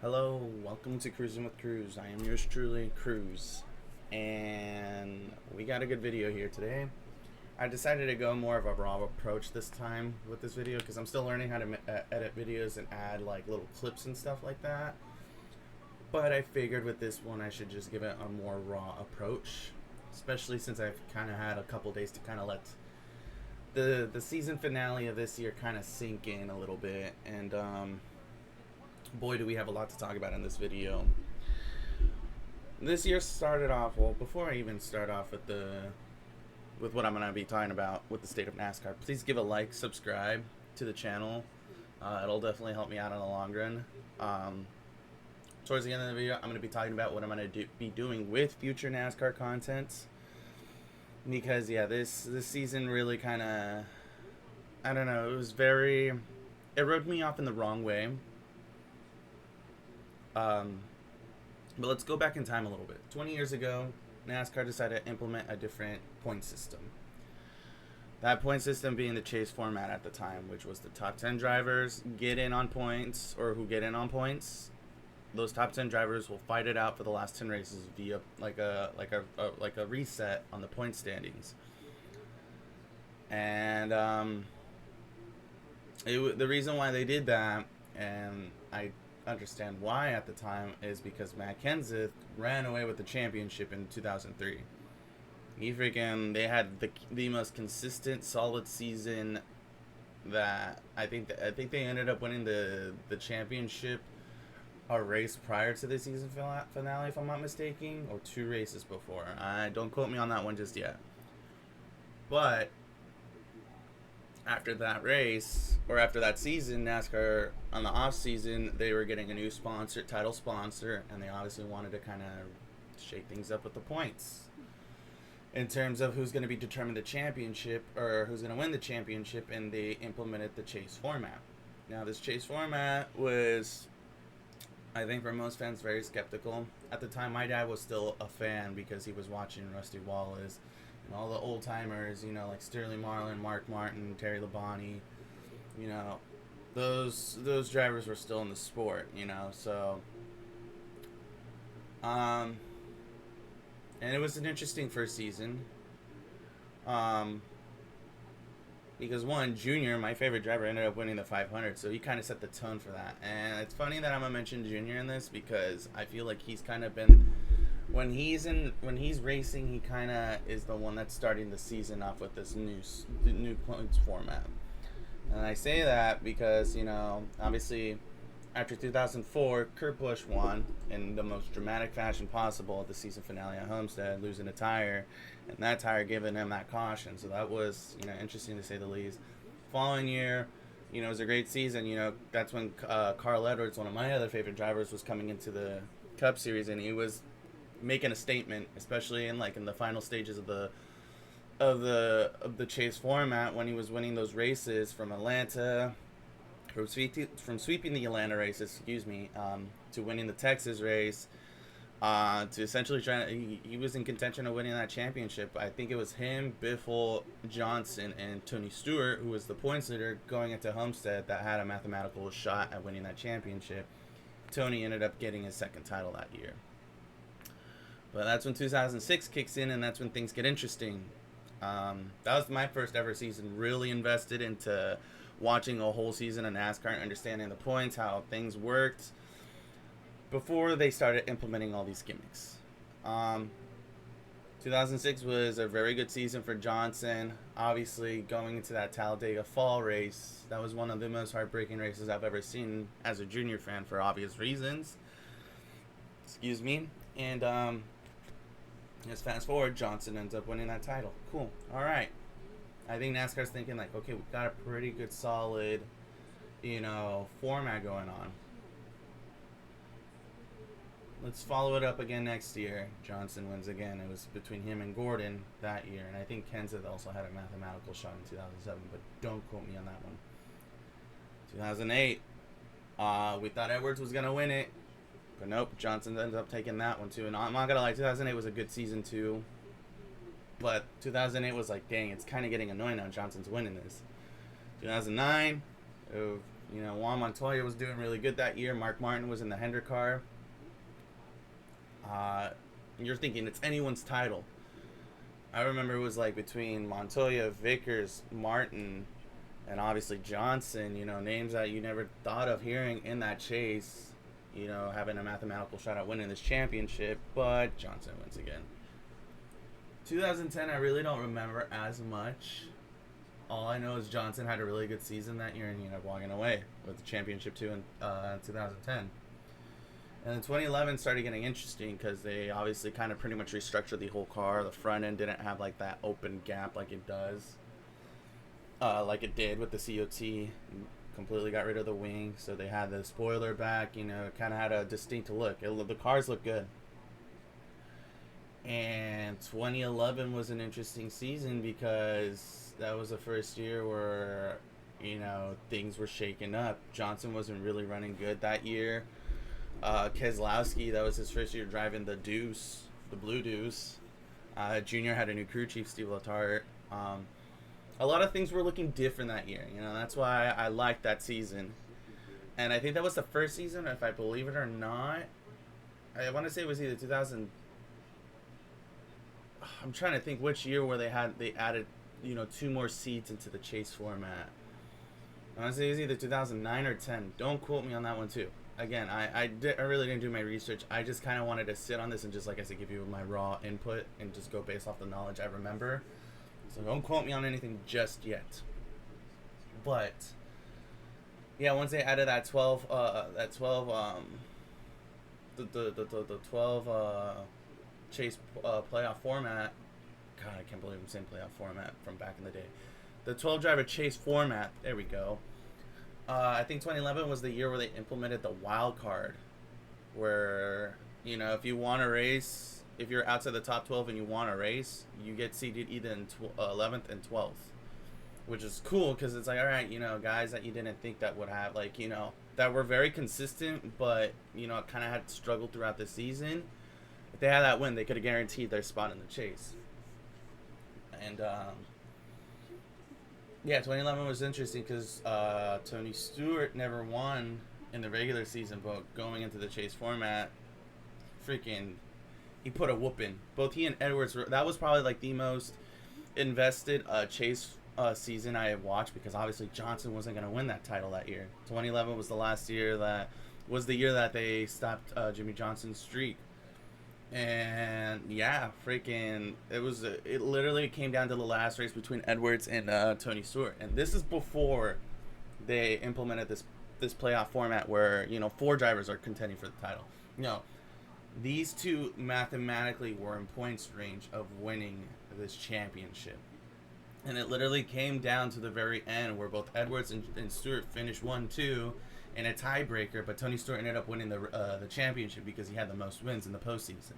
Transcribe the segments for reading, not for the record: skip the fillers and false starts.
Hello, welcome to Cruising with Cruz. I am yours truly, Cruz, and we got a good video here today. I decided to go more of a raw approach this time with this video because I'm still learning how to edit videos and add like little clips and stuff like that. But I figured with this one I should just give it a more raw approach, especially since I've kind of had a couple days to kind of let the season finale of this year kind of sink in a little bit, and boy do we have a lot to talk about in this video. This year started off, well, before I even start off with what I'm going to be talking about with the state of NASCAR, please give a like, subscribe to the channel. It'll definitely help me out in the long run. Towards the end of the video, I'm going to be talking about what I'm going to be doing with future NASCAR content, because yeah, this season really kind of, I don't know, it rubbed me off in the wrong way. But let's go back in time a little bit. 20 years ago, NASCAR decided to implement a different point system. That point system being the chase format at the time, which was the top 10 drivers get in on points, or who get in on points. Those top 10 drivers will fight it out for the last 10 races via like a reset on the point standings. And the reason why they did that, and I understand why at the time, is because Matt Kenseth ran away with the championship in 2003. They had the most consistent, solid season. That I think they ended up winning the championship a race prior to the season finale, if I'm not mistaken, or 2 races before. Don't quote me on that one just yet. But after that race, or after that season, NASCAR, on the off season, they were getting a new title sponsor, and they obviously wanted to kind of shake things up with the points in terms of who's going to be determined the championship, or who's going to win the championship, and they implemented the chase format. Now, this chase format was, I think, for most fans, very skeptical. At the time, my dad was still a fan because he was watching Rusty Wallace and all the old timers, like Sterling Marlin, Mark Martin, Terry Labonte, those drivers were still in the sport, so and it was an interesting first season, because one, Junior, my favorite driver, ended up winning the 500, so he kind of set the tone for that. And it's funny that I'm gonna mention Junior in this, because I feel like he's kind of been, when he's racing, he kind of is the one that's starting the season off with this new points format. And I say that because, obviously after 2004, Kurt Busch won in the most dramatic fashion possible at the season finale at Homestead, losing a tire, and that tire giving him that caution. So that was, interesting to say the least. Following year, it was a great season. That's when Carl Edwards, one of my other favorite drivers, was coming into the Cup Series, and he was making a statement, especially in the final stages of the chase format, when he was winning those races from Atlanta, from sweeping the Atlanta races, to winning the Texas race, to essentially he was in contention of winning that championship. I think it was him, Biffle, Johnson, and Tony Stewart, who was the points leader going into Homestead, that had a mathematical shot at winning that championship. Tony ended up getting his second title that year. But that's when 2006 kicks in, and that's when things get interesting. That was my first ever season really invested into watching a whole season of NASCAR and understanding the points, how things worked, before they started implementing all these gimmicks. 2006 was a very good season for Johnson. Obviously, going into that Talladega Fall race, that was one of the most heartbreaking races I've ever seen as a junior fan, for obvious reasons. And just fast forward, Johnson ends up winning that title. Cool. All right. I think NASCAR's thinking okay, we've got a pretty good, solid, format going on. Let's follow it up again next year. Johnson wins again. It was between him and Gordon that year, and I think Kenseth also had a mathematical shot in 2007, but don't quote me on that one. 2008, we thought Edwards was going to win it. But nope, Johnson ends up taking that one too. And I'm not going to lie, 2008 was a good season too. But 2008 was dang, it's kind of getting annoying now. Johnson's winning this. 2009, You know, Juan Montoya was doing really good that year. Mark Martin was in the Hendrick car. You're thinking it's anyone's title. I remember it was like between Montoya, Vickers, Martin, and obviously Johnson. You know, names that you never thought of hearing in that chase. You know, having a mathematical shot at winning this championship, but Johnson wins again. 2010, I really don't remember as much. All I know is Johnson had a really good season that year, and he ended up walking away with the championship too in 2010. And then 2011 started getting interesting because they obviously kind of pretty much restructured the whole car. The front end didn't have like that open gap like it does, like it did with the COT. Completely got rid of the wing, so they had the spoiler back. You know, it kind of had a distinct look. The cars look good. And 2011 was an interesting season because that was the first year where, you know, things were shaken up. Johnson wasn't really running good that year. Keselowski, that was his first year driving the Deuce, the Blue Deuce. Junior had a new crew chief, Steve Letarte. A lot of things were looking different that year. You know, that's why I liked that season. And I think that was the first season, if I believe it or not. I want to say it was either 2000. I'm trying to think which year where they added, you know, 2 more seats into the chase format. I want to say it was either 2009 or 10. Don't quote me on that one too. Again, I really didn't do my research. I just kind of wanted to sit on this and just, like I said, give you my raw input and just go based off the knowledge I remember. So don't quote me on anything just yet. But yeah, once they added that 12 chase playoff format. God, I can't believe I'm saying playoff format from back in the day. The 12 driver chase format. There we go. I think 2011 was the year where they implemented the wild card, where, you know, if you want to race, if you're outside the top 12 and you want to race, you get seated either in 11th and 12th, which is cool because it's like, all right, you know, guys that you didn't think that would have, like, you know, that were very consistent, but, you know, kind of had struggled throughout the season. If they had that win, they could have guaranteed their spot in the chase. And yeah, 2011 was interesting because Tony Stewart never won in the regular season, but going into the chase format, freaking, he put a whooping. Both he and Edwards that was probably like the most invested chase season I have watched, because obviously Johnson wasn't going to win that title that year. 2011 was the last year that was the year that they stopped Jimmy Johnson's streak. And yeah, freaking, it literally came down to the last race between Edwards and Tony Stewart. And this is before they implemented this playoff format where, you know, 4 drivers are contending for the title. You know, these two mathematically were in points range of winning this championship. And it literally came down to the very end where both Edwards and Stewart finished 1-2 in a tiebreaker, but Tony Stewart ended up winning the championship because he had the most wins in the postseason.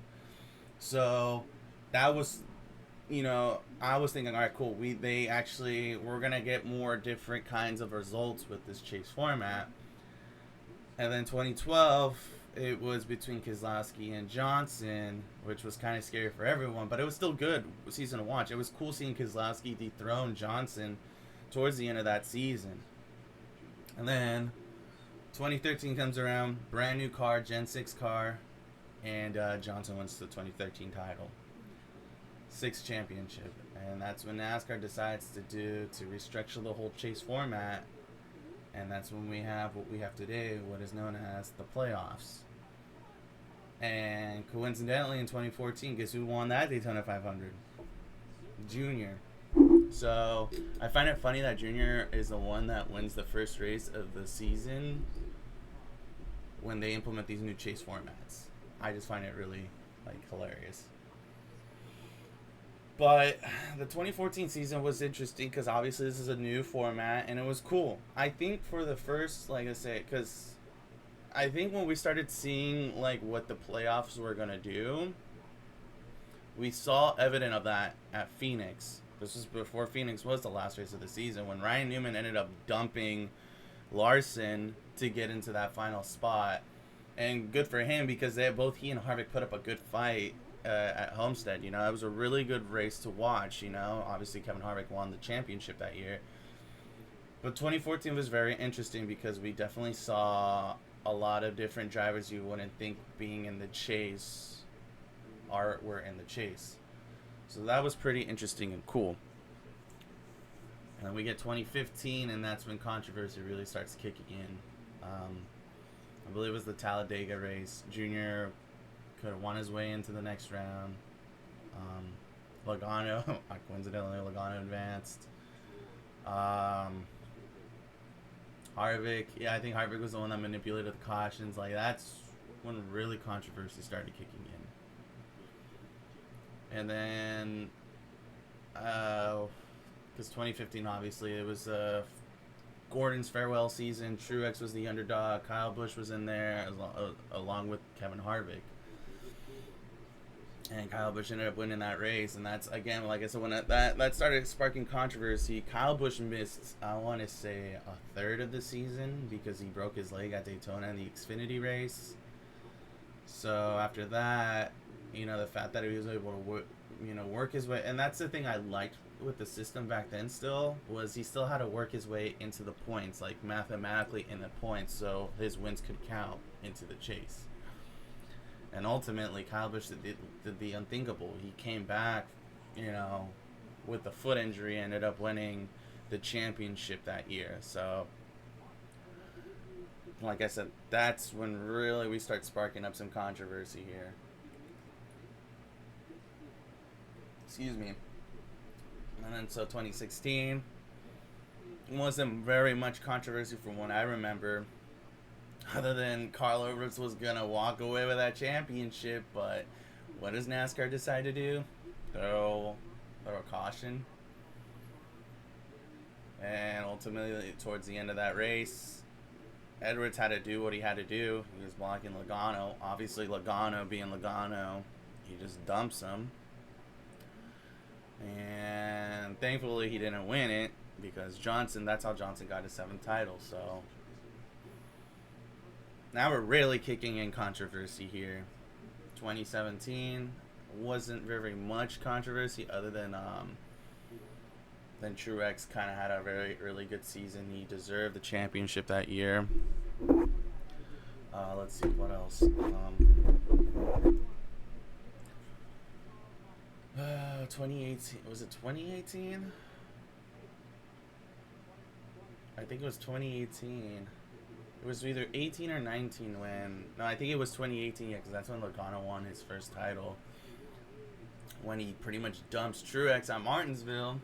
So that was, you know, I was thinking, all right, cool. We're gonna get more different kinds of results with this chase format. And then 2012, it was between Keselowski and Johnson, which was kind of scary for everyone, but it was still good season to watch. It was cool seeing Keselowski dethrone Johnson towards the end of that season. And then 2013 comes around, brand new car, Gen 6 car, and Johnson wins the 2013 title. 6th championship. And that's when NASCAR decides to restructure the whole chase format. And that's when we have what we have today, what is known as the playoffs. And coincidentally, in 2014, guess who won that Daytona 500? Junior. So I find it funny that Junior is the one that wins the first race of the season when they implement these new chase formats. I just find it really, like, hilarious. But the 2014 season was interesting because obviously this is a new format and it was cool. I think for the first, like I say, because I think when we started seeing, like, what the playoffs were going to do, we saw evidence of that at Phoenix. This was before Phoenix was the last race of the season, when Ryan Newman ended up dumping Larson to get into that final spot. And good for him, because both he and Harvick put up a good fight at Homestead. You know, it was a really good race to watch. You know, obviously Kevin Harvick won the championship that year. But 2014 was very interesting because we definitely saw a lot of different drivers you wouldn't think being in the chase were in the chase. So that was pretty interesting and cool. And then we get 2015, and that's when controversy really starts kicking in. I believe it was the Talladega race. Junior could have won his way into the next round. Logano, coincidentally, Logano advanced. Harvick, yeah, I think Harvick was the one that manipulated the cautions. Like, that's when really controversy started kicking in. And then, because 2015, obviously, it was Gordon's farewell season. Truex was the underdog. Kyle Busch was in there along with Kevin Harvick. And Kyle Busch ended up winning that race, and that's, again, like I said, when that started sparking controversy. Kyle Busch missed, I want to say, a third of the season because he broke his leg at Daytona in the Xfinity race. So after that, the fact that he was able to work his way, and that's the thing I liked with the system back then still, was he still had to work his way into the points, like mathematically in the points, so his wins could count into the chase. And ultimately, Kyle Busch did the unthinkable. He came back, with the foot injury, ended up winning the championship that year. So, like I said, that's when really we start sparking up some controversy here. Excuse me. And then, so 2016 wasn't very much controversy from what I remember, other than Carl Edwards was going to walk away with that championship. But what does NASCAR decide to do? Throw a caution. And ultimately, towards the end of that race, Edwards had to do what he had to do. He was blocking Logano. Obviously, Logano being Logano, he just dumps him. And thankfully, he didn't win it because that's how Johnson got his 7th title. So now we're really kicking in controversy here. 2017 wasn't very much controversy other than Truex kind of had a really good season. He deserved the championship that year. Let's see what else. 2018. Was it 2018? I think it was 2018. It was either 18 or 19 when... No, I think it was 2018, yeah, because that's when Logano won his first title. When he pretty much dumps Truex at Martinsville.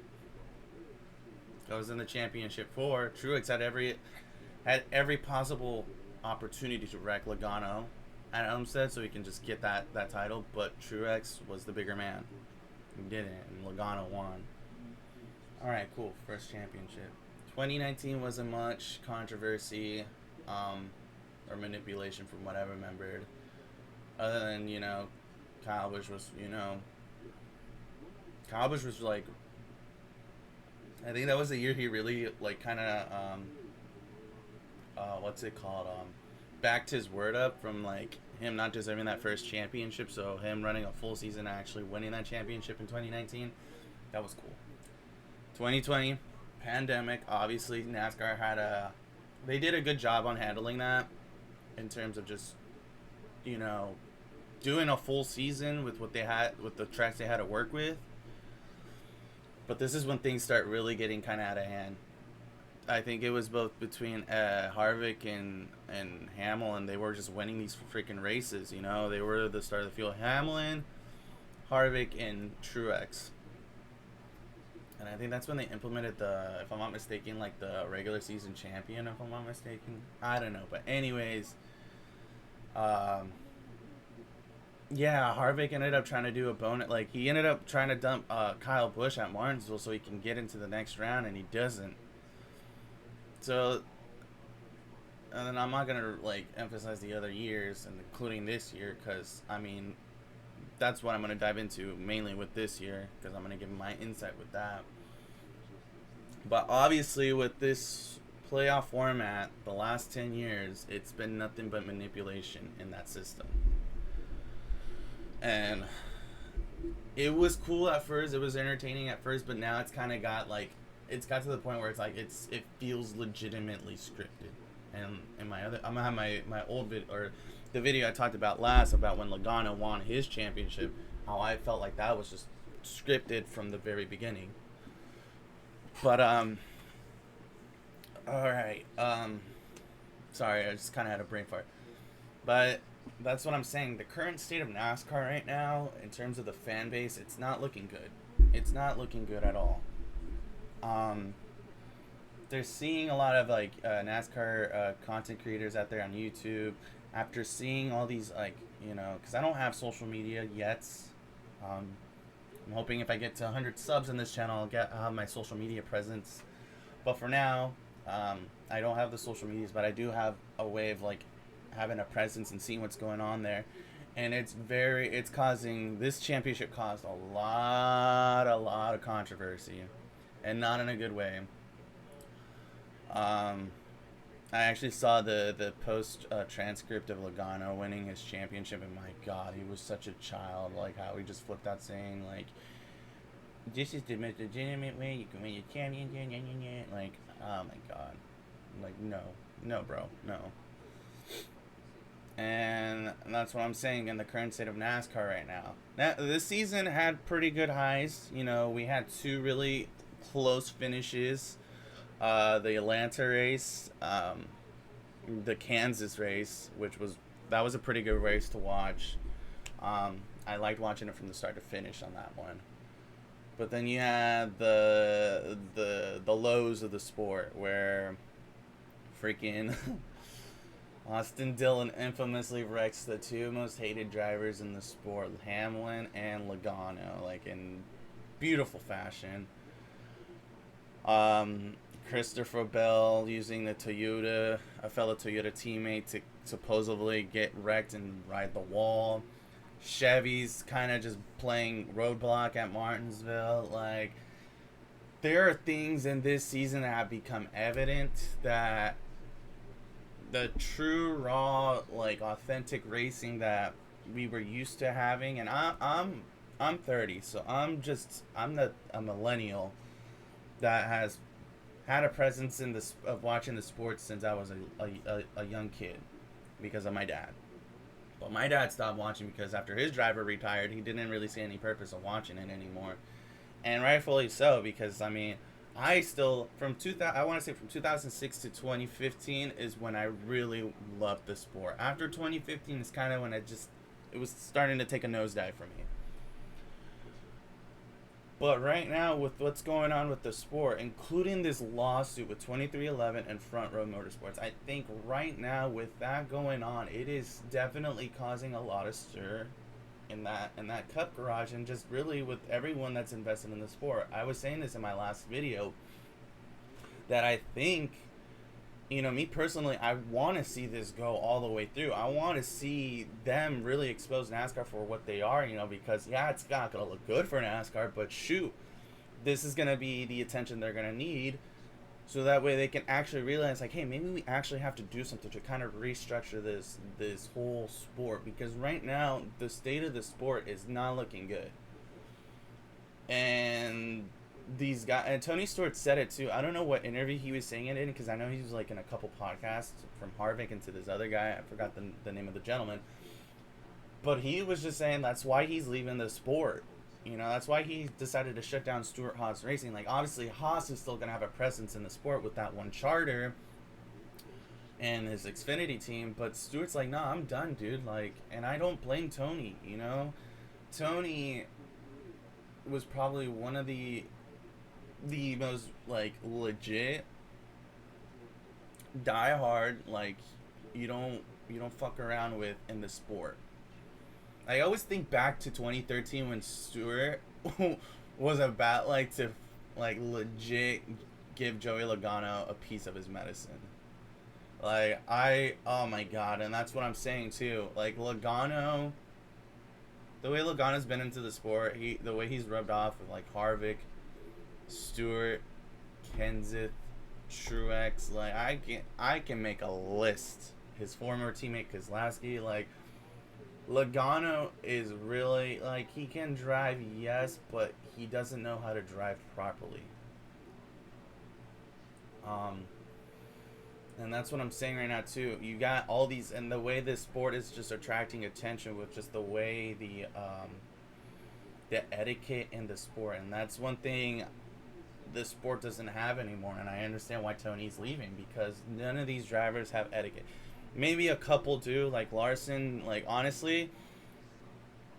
Goes in the championship 4. Truex had every possible opportunity to wreck Logano at Homestead so he can just get that title, but Truex was the bigger man. He didn't, and Logano won. Alright, cool. First championship. 2019 wasn't much controversy or manipulation from what I remembered. Other than, Kyle Busch was, Kyle Busch was like, I think that was the year he really, like, kind of, what's it called, backed his word up from, like, him not deserving that first championship, so him running a full season and actually winning that championship in 2019, that was cool. 2020, pandemic, obviously NASCAR they did a good job on handling that in terms of just, doing a full season with what they had, with the tracks they had to work with. But this is when things start really getting kind of out of hand. I think it was both between Harvick and Hamlin. They were just winning these freaking races, They were the start of the field. Hamlin, Harvick, and Truex. And I think that's when they implemented if I'm not mistaken, like the regular season champion, if I'm not mistaken. I don't know. But anyways, yeah, Harvick ended up trying to do a bonus. Like, he ended up trying to dump Kyle Busch at Martinsville so he can get into the next round, and he doesn't. So, and then I'm not going to, like, emphasize the other years, including this year, because, I mean, that's what I'm going to dive into mainly with this year, because I'm going to give my insight with that. But obviously, with this playoff format, the last 10 years, it's been nothing but manipulation in that system. And it was cool at first, it was entertaining at first, but now it's kind of got, like, it's got to the point where it's like it feels legitimately scripted. And in my other, I'm gonna have my old vid or the video I talked about last about when Logano won his championship, how I felt like that was just scripted from the very beginning. But all right, sorry, I just kind of had a brain fart. But that's what I'm saying. The current state of NASCAR right now, in terms of the fan base, it's not looking good. It's not looking good at all. Um, they're seeing a lot of like NASCAR content creators out there on YouTube. After seeing all these because I don't have social media yet. Um, I'm hoping if I get to 100 subs in this channel, I'll have my social media presence. But for now, I don't have the social medias, but I do have a way of like having a presence and seeing what's going on there. And it's causing, this championship caused a lot of controversy, and not in a good way. I actually saw the post transcript of Logano winning his championship, and my God, he was such a child. Like how he just flipped out saying like, "This is the most legitimate way you can win your championship." Like, oh my God, like no, bro, no. And that's what I'm saying in the current state of NASCAR right now. This season had pretty good highs. You know, we had two really close finishes. The Atlanta race, the Kansas race, that was a pretty good race to watch. I liked watching it from the start to finish on that one. But then you had the lows of the sport where freaking Austin Dillon infamously wrecks the two most hated drivers in the sport, Hamlin and Logano, like in beautiful fashion. Christopher Bell using the Toyota, a fellow Toyota teammate, to supposedly get wrecked and ride the wall. Chevy's kind of just playing roadblock at Martinsville. Like, there are things in this season that have become evident that the true, raw, like authentic racing that we were used to having, and I'm 30, so I'm a millennial that has had a presence in this of watching the sports since I was a young kid because of my dad. But my dad stopped watching because after his driver retired, he didn't really see any purpose of watching it anymore, and rightfully so, because I mean, I still from 2000 I want to say from 2006 to 2015 is when I really loved the sport. After 2015 is kind of when it was starting to take a nosedive for me. But right now, with what's going on with the sport, including this lawsuit with 2311 and Front Row Motorsports, I think right now with that going on, it is definitely causing a lot of stir in that Cup garage, and just really with everyone that's invested in the sport. I was saying this in my last video that I think, me personally, I want to see this go all the way through. I want to see them really expose NASCAR for what they are, because, yeah, it's not going to look good for NASCAR, but shoot, this is going to be the attention they're going to need, so that way they can actually realize, like, hey, maybe we actually have to do something to kind of restructure this whole sport, because right now, the state of the sport is not looking good. And these guys, and Tony Stewart said it too. I don't know what interview he was saying it in, because I know he was like in a couple podcasts, from Harvick and to this other guy. I forgot the name of the gentleman, but he was just saying that's why he's leaving the sport. That's why he decided to shut down Stewart-Haas Racing. Like, obviously Haas is still gonna have a presence in the sport with that one charter and his Xfinity team, but Stewart's like, nah, I'm done, dude. Like, and I don't blame Tony. Tony was probably one of the most like legit die hard, like you don't fuck around with in the sport. I always think back to 2013 when Stewart was about like to like legit give Joey Logano a piece of his medicine. Like, oh my God, and that's what I'm saying too. Like, Logano, the way Logano's been into the sport, the way he's rubbed off with like Harvick, Stewart, Kenseth, Truex, like I can make a list. His former teammate Keselowski, like Logano is really like, he can drive, yes, but he doesn't know how to drive properly. Um, and that's what I'm saying right now too. You got all these, and the way this sport is just attracting attention with just the way the etiquette in the sport, and that's one thing the sport doesn't have anymore. And I understand why Tony's leaving, because none of these drivers have etiquette. Maybe a couple do, like Larson. Like, honestly,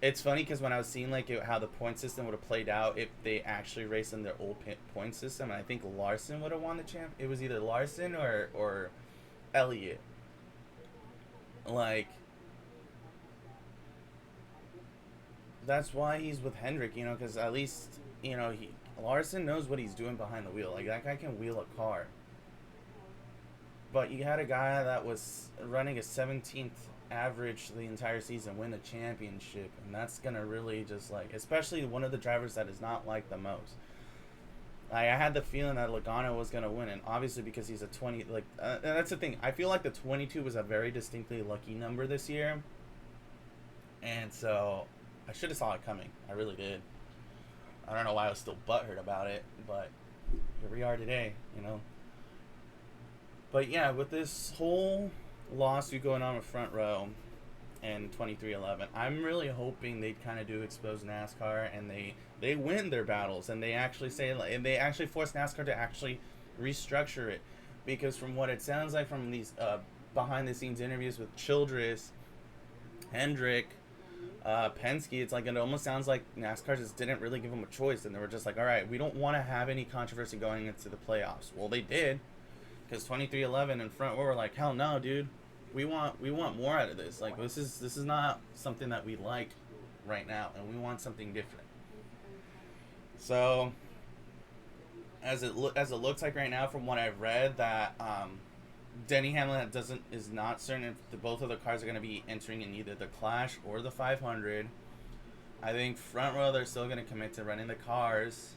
it's funny because when I was seeing like how the point system would have played out if they actually raced in their old point system, and I think Larson would have won the champ. It was either Larson or Elliott. Like, that's why he's with Hendrick, because at least Larson knows what he's doing behind the wheel. Like, that guy can wheel a car. But you had a guy that was running a 17th average the entire season win a championship, and that's gonna really just, like, especially one of the drivers that is not liked the most. Like, I had the feeling that Logano was gonna win, and obviously because he's a 20, like, and that's the thing. I feel like the 22 was a very distinctly lucky number this year, and so I should have saw it coming. I really did. I don't know why I was still butthurt about it, but here we are today. But yeah, with this whole lawsuit going on with Front Row and 2311, I'm really hoping they kind of do expose NASCAR, and they win their battles, and they actually and they actually force NASCAR to actually restructure it, because from what it sounds like from these behind the scenes interviews with Childress, Hendrick, Penske, it's like, it almost sounds like NASCAR just didn't really give them a choice, and they were just like, all right, we don't want to have any controversy going into the playoffs. Well, they did, because 2311 and Front Row were like, hell no, dude, we want more out of this. Like, this is not something that we like right now, and we want something different. So as it looks like right now, from what I've read, that Denny Hamlin is not certain if both of the cars are going to be entering in either the Clash or the 500. I think Front Row, they're still going to commit to running the cars.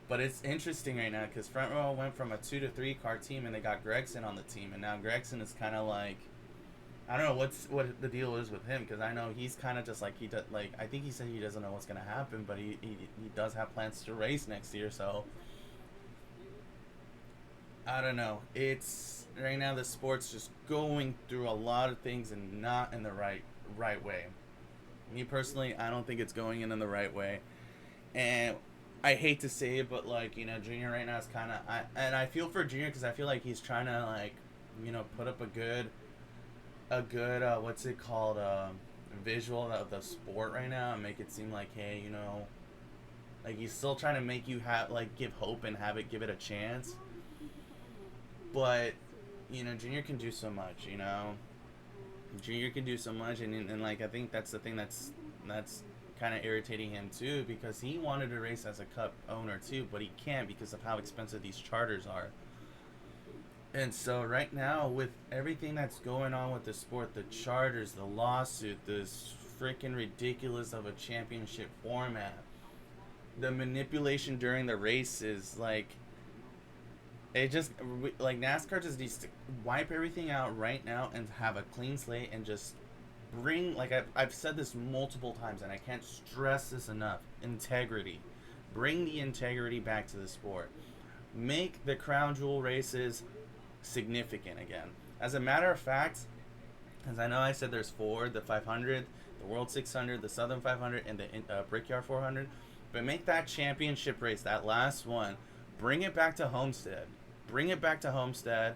But it's interesting right now because Front Row went from a 2 to 3 car team, and they got Gregson on the team, and now Gregson is kind of like, I don't know what the deal is with him, because I know he's kind of just like, I think he said he doesn't know what's going to happen, but he does have plans to race next year. So I don't know. It's right now the sport's just going through a lot of things and not in the right way. Me personally, I don't think it's going in the right way, and I hate to say it, but like, Junior right now is kind of, and I feel for Junior because I feel like he's trying to, like, put up a good what's it called, visual of the sport right now, and make it seem like, hey, like, he's still trying to make you give hope and give it a chance. But Junior can do so much. Junior can do so much, and like, I think that's the thing that's kind of irritating him too, because he wanted to race as a Cup owner too, but he can't because of how expensive these charters are. And so right now, with everything that's going on with the sport, the charters, the lawsuit, this freaking ridiculous of a championship format, the manipulation during the races, like, it just, like, NASCAR just needs to wipe everything out right now and have a clean slate and just bring, like, I've said this multiple times, and I can't stress this enough, integrity. Bring the integrity back to the sport. Make the crown jewel races significant again. As a matter of fact, as I know I said there's 4, the 500, the World 600, the Southern 500, and the Brickyard 400, but make that championship race, that last one, bring it back to Homestead. Bring it back to Homestead,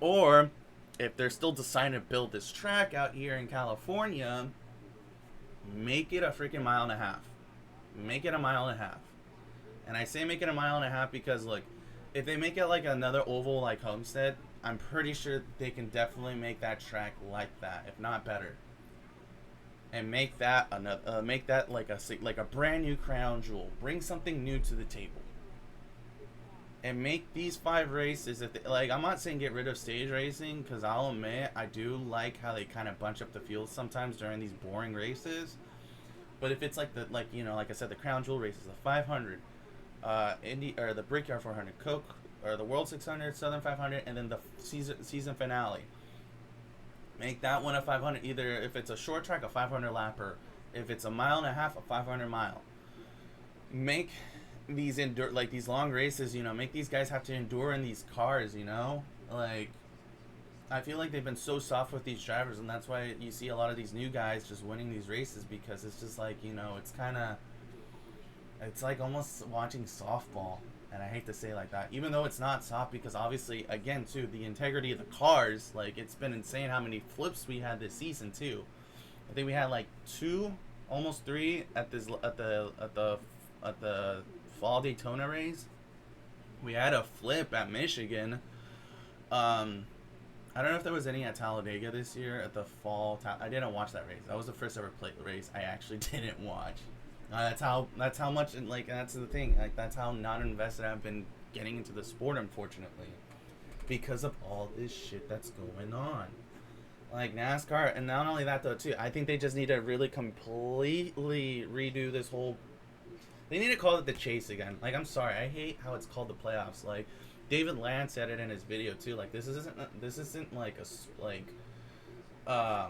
or if they're still deciding to build this track out here in California, make it a freaking mile and a half. Make it a mile and a half. And I say make it a mile and a half because, look, if they make it like another oval like Homestead, I'm pretty sure they can definitely make that track like that, if not better. And make that like a brand new crown jewel. Bring something new to the table. And make these 5 races, I'm not saying get rid of stage racing, because I'll admit I do like how they kind of bunch up the field sometimes during these boring races. But if it's like like I said, the crown jewel races, the 500, or the Brickyard 400, Coke, or the World 600, Southern 500, and then the season finale. Make that one a 500. Either if it's a short track, a 500 lapper. If it's a mile and a half, a 500 mile. Make these long races, make these guys have to endure in these cars, like I feel like they've been so soft with these drivers, and that's why you see a lot of these new guys just winning these races, because it's just like, it's like almost watching softball. And I hate to say it like that, even though it's not soft, because obviously, again, too, the integrity of the cars, like, it's been insane how many flips we had this season too. I think we had like two, almost three at the fall Daytona race. We had a flip at Michigan. I don't know if there was any at Talladega this year at the fall. I didn't watch that race. That was the first ever plate race I actually didn't watch. That's how much, like, that's the thing. Like, that's how not invested I've been getting into the sport, unfortunately, because of all this shit that's going on. Like NASCAR, and not only that though too. I think they just need to really completely redo this whole. They need to call it the chase again. Like, I'm sorry, I hate how it's called the playoffs. Like, David Land said it in his video too. Like, this isn't like I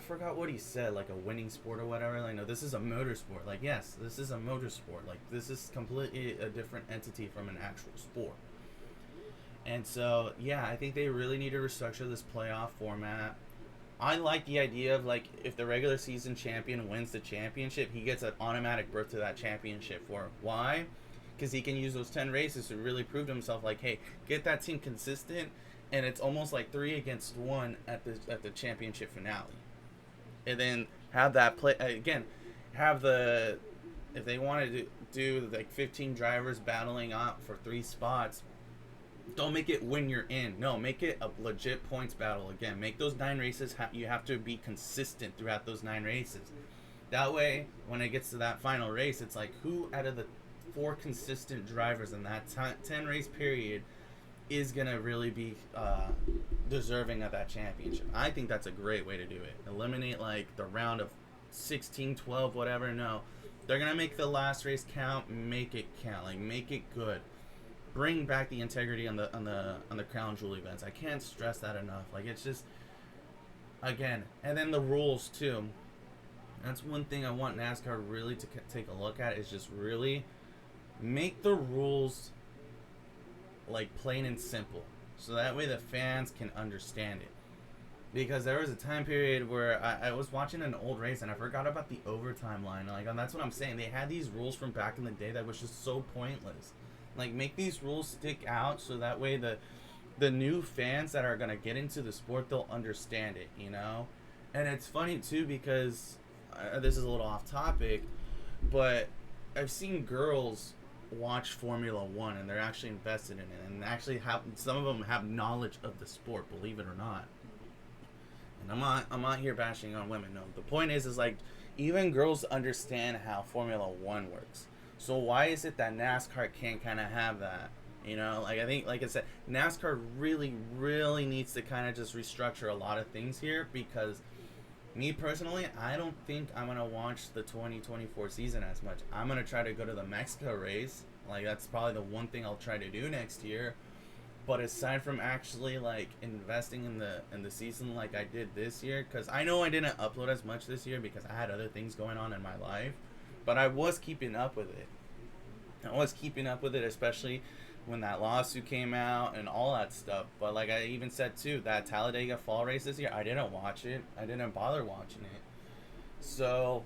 forgot what he said, like a winning sport or whatever. Like, no, this is a motorsport. Like, yes, this is a motorsport. Like, this is completely a different entity from an actual sport. And so, yeah, I think they really need to restructure this playoff format. I like the idea of, like, if the regular season champion wins the championship, he gets an automatic berth to that championship. For why? Because he can use those 10 races to really prove to himself, like, hey, get that team consistent, and it's almost like 3 against 1 at the championship finale. And then have that play again. If they wanted to do like 15 drivers battling out for 3 spots, don't make it when you're in. No, make it a legit points battle again. Make those 9 races. You have to be consistent throughout those 9 races. That way, when it gets to that final race, it's like, who out of the 4 consistent drivers in that 10 race period is gonna really be deserving of that championship. I think that's a great way to do it. Eliminate like the round of 16, 12, whatever. No, they're gonna make the last race count. Make it count. Like, make it good. Bring back the integrity on the crown jewel events. I can't stress that enough. Like, it's just, again, and then the rules too. That's one thing I want NASCAR really to take a look at, is just really make the rules like plain and simple, so that way the fans can understand it. Because there was a time period where I was watching an old race and I forgot about the overtime line. Like, and that's what I'm saying. They had these rules from back in the day that was just so pointless. Like, make these rules stick out, so that way the new fans that are gonna get into the sport, they'll understand it, And it's funny too, because this is a little off topic, but I've seen girls watch Formula One, and they're actually invested in it, and actually some of them have knowledge of the sport, believe it or not. And I'm not here bashing on women. No, the point is like, even girls understand how Formula One works. So why is it that NASCAR can't kind of have that? Like, I think, like I said, NASCAR really, really needs to kind of just restructure a lot of things here, because me personally, I don't think I'm going to watch the 2024 season as much. I'm going to try to go to the Mexico race. Like, that's probably the one thing I'll try to do next year. But aside from actually, like, investing in the season like I did this year, because I know I didn't upload as much this year because I had other things going on in my life, but I was keeping up with it. Especially when that lawsuit came out and all that stuff. But like I even said too, that Talladega fall race this year, I didn't watch it. I didn't bother watching it. So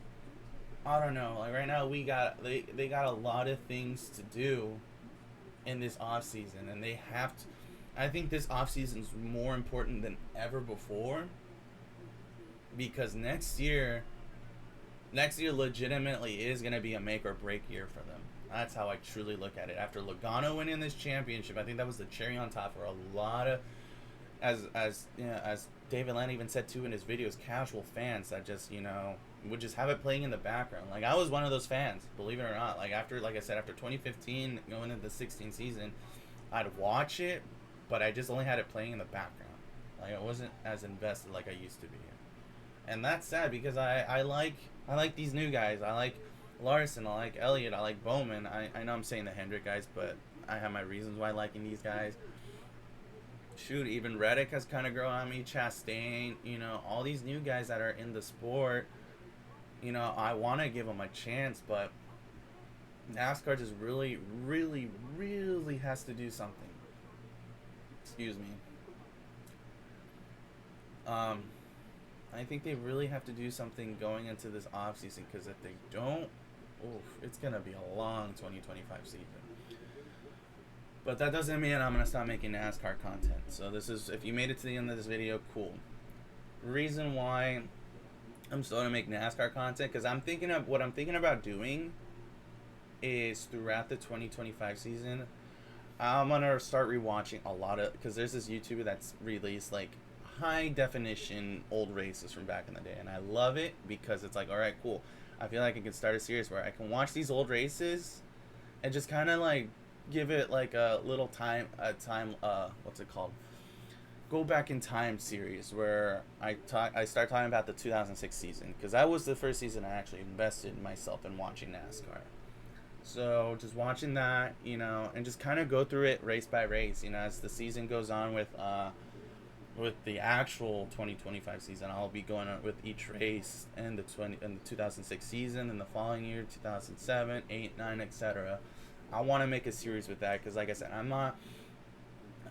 I don't know. Like, right now they got a lot of things to do in this off season, and they have to. I think this off season is more important than ever before, because next year legitimately is going to be a make or break year for them. That's how I truly look at it. After Logano winning this championship, I think that was the cherry on top for a lot of, as David Land even said too in his videos, casual fans that just would just have it playing in the background. Like, I was one of those fans, believe it or not. Like, after 2015 going into the 16 season, I'd watch it, but I just only had it playing in the background. Like, I wasn't as invested like I used to be. And that's sad, because I like these new guys. I like Larson, I like Elliott, I like Bowman. I know I'm saying the Hendrick guys, but I have my reasons why liking these guys. Shoot, even Reddick has kind of grown on me. Chastain, all these new guys that are in the sport. I want to give them a chance, but NASCAR just really, really, really has to do something. Excuse me. Um, I think they really have to do something going into this off season, because if they don't, oof, it's gonna be a long 2025 season. But that doesn't mean I'm gonna stop making NASCAR content. So this is, if you made it to the end of this video, cool. Reason why I'm still gonna make NASCAR content, because I'm thinking of what I'm thinking about doing is throughout the 2025 season, I'm gonna start rewatching a lot of, because there's this YouTuber that's released like high definition old races from back in the day, and I love it because it's like, all right, cool. I feel like I can start a series where I can watch these old races and just kind of like give it like a little what's it called? Go back in time series where I start talking about the 2006 season, because that was the first season I actually invested myself in watching NASCAR. So just watching that, and just kind of go through it race by race, as the season goes on with the actual 2025 season. I'll be going on with each race in the 2006 season, and the following year, 2007, 8, 9, etc. I want to make a series with that, because like I said,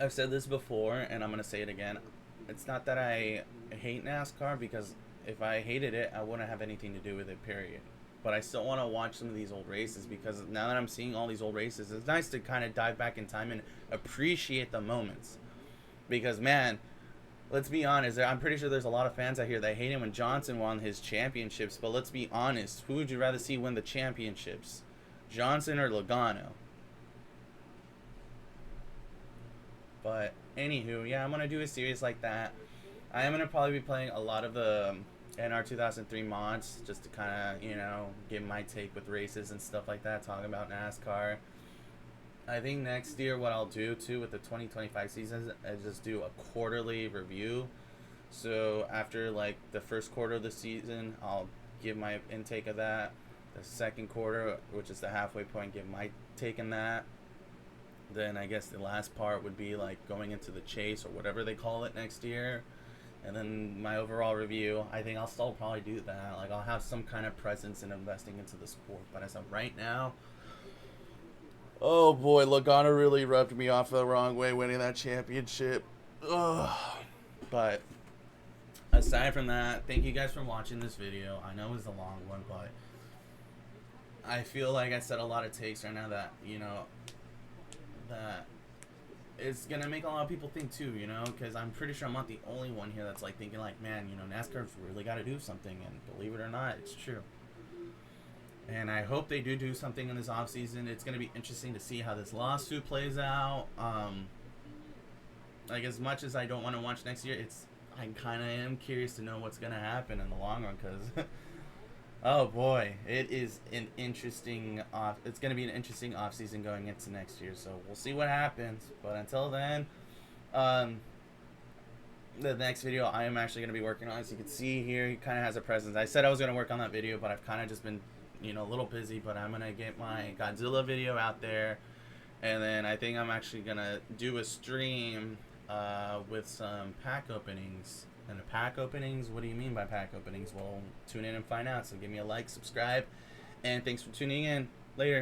I've said this before and I'm going to say it again. It's not that I hate NASCAR, because if I hated it, I wouldn't have anything to do with it, period. But I still want to watch some of these old races, because now that I'm seeing all these old races, it's nice to kind of dive back in time and appreciate the moments. Because, man, let's be honest, I'm pretty sure there's a lot of fans out here that hate him when Johnson won his championships, but let's be honest, who would you rather see win the championships? Johnson or Logano? But, anywho, yeah, I'm going to do a series like that. I am going to probably be playing a lot of the NR 2003 mods, just to kind of, give my take with races and stuff like that, talking about NASCAR. I think next year what I'll do too with the 2025 season is just do a quarterly review. So after like the first quarter of the season, I'll give my intake of that. The second quarter, which is the halfway point, give my take on that. Then I guess the last part would be like going into the chase or whatever they call it next year. And then my overall review. I think I'll still probably do that. Like, I'll have some kind of presence in investing into the sport. But as of right now, oh boy, Logano really rubbed me off the wrong way winning that championship. Ugh. But aside from that, thank you guys for watching this video. I know it was a long one, but I feel like I said a lot of takes right now that, that it's gonna make a lot of people think too, because I'm pretty sure I'm not the only one here that's like thinking like, man, NASCAR's really got to do something, and believe it or not, it's true. And I hope they do something in this off season. It's gonna be interesting to see how this lawsuit plays out. Like, as much as I don't want to watch next year, I kind of am curious to know what's gonna happen in the long run, because oh boy, it is an interesting it's going to be an interesting off season going into next year. So we'll see what happens. But until then, the next video I am actually going to be working on, as you can see here, he kind of has a presence. I said I was going to work on that video, but I've kind of just been, a little busy. But I'm going to get my Godzilla video out there, and then I think I'm actually going to do a stream with some pack openings. And the pack openings, what do you mean by pack openings? Well, tune in and find out. So give me a like, subscribe, and thanks for tuning in. Later.